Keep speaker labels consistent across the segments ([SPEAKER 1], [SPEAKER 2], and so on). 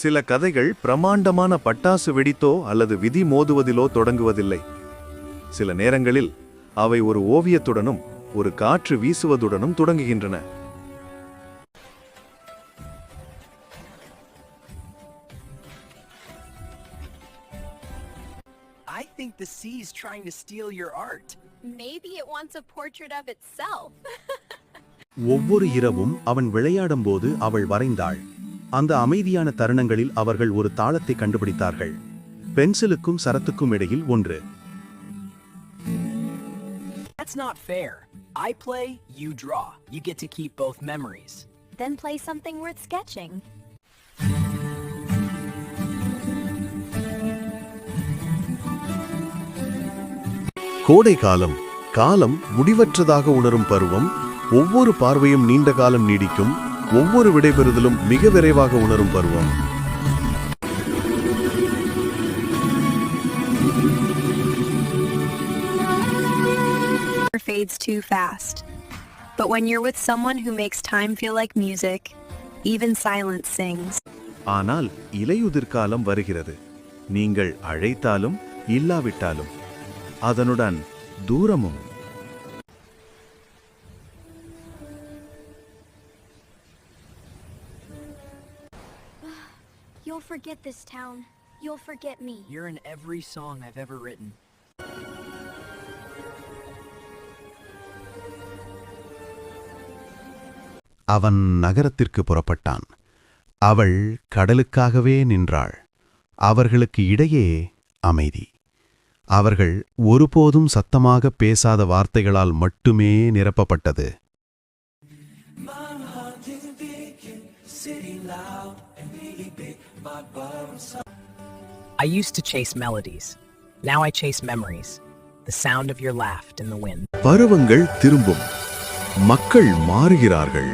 [SPEAKER 1] சில கதைகள் பிரமாண்டமான பட்டாசு வெடித்தோ அல்லது விதி மோதுவதிலோ தொடங்குவதில்லை. சில நேரங்களில் அவை ஒரு ஓவியத்துடனும் ஒரு காற்று வீசுவதுடனும் தொடங்குகின்றன.
[SPEAKER 2] I think the sea is trying to steal your art.
[SPEAKER 3] Maybe it wants a portrait of itself.
[SPEAKER 4] ஒவ்வொரு இரவும் அவன் விளையாடும்போது அவள் வரைந்தாள். அந்த அமைதியான தருணங்களில் அவர்கள் ஒரு தாளத்தை கண்டுபிடித்தார்கள். பென்சிலுக்கும் சரத்துக்கும் இடையில் ஒன்று.
[SPEAKER 2] That's not fair. I play, you draw. You get to keep both memories.
[SPEAKER 3] Then play something worth sketching.
[SPEAKER 1] கோடை காலம், காலம் முடிவற்றதாக உணரும் பருவம். ஒவ்வொரு பார்வையும் நீண்ட காலம் நீடிக்கும், ஒவ்வொரு விடைபெறுதலும் மிக விரைவாக உணரும் பருவம்.
[SPEAKER 5] Fades too fast. But when you're with someone who makes time feel like music, even silence sings.
[SPEAKER 1] ஆனால் இலையுதிர்காலம் வருகிறது. நீங்கள் அழைத்தாலும் இல்லாவிட்டாலும் அதனுடன் தூரமும்.
[SPEAKER 3] You'll forget this town. You'll forget me.
[SPEAKER 2] You're in every song I've ever written.
[SPEAKER 4] அவன் நகரத்திற்கு புறப்பட்டான். அவள் கடலுக்காகவே நின்றாள். அவர்களுக்கு இடையே அமைதி. அவர்கள் ஒருபோதும் சத்தமாக பேசாத வார்த்தைகளால் மட்டுமே நிரப்பப்பட்டது.
[SPEAKER 2] I used to chase melodies. Now I chase memories. The sound of your laugh in the wind.
[SPEAKER 1] பருவங்கள் திரும்பும், மக்கள் மாறுகிறார்கள்.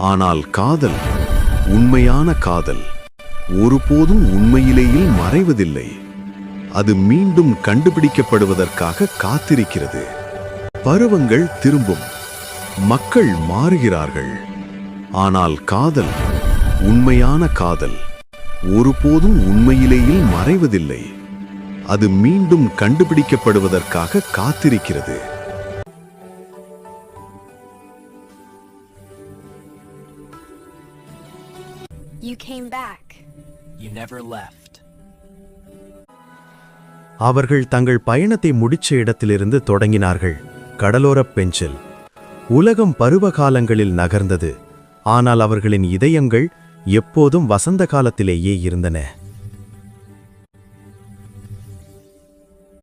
[SPEAKER 1] ஆனால் காதல், உண்மையான காதல் ஒருபோதும் உண்மையிலேயே மறைவதில்லை. அது மீண்டும் கண்டுபிடிக்கப்படுவதற்காக காத்திருக்கிறது. பருவங்கள் திரும்பும், மக்கள் மாறுகிறார்கள். ஆனால் காதல், உண்மையான காதல் ஒருபோதும் உண்மையிலேயே மறைவதில்லை. அது மீண்டும் கண்டுபிடிக்கப்படுவதற்காக காத்திருக்கிறது.
[SPEAKER 5] You came back.
[SPEAKER 2] You never left.
[SPEAKER 4] அவர்கள் தங்கள் பயணத்தை முடிச்ச இடத்திலிருந்து தொடங்கினார்கள். கடலோரப் பெஞ்சில். உலகம் பருவகாலங்களில் நகர்ந்தது. ஆனால் அவர்களின் இதயங்கள் எப்போதும் வசந்த காலத்திலேயே இருந்தன.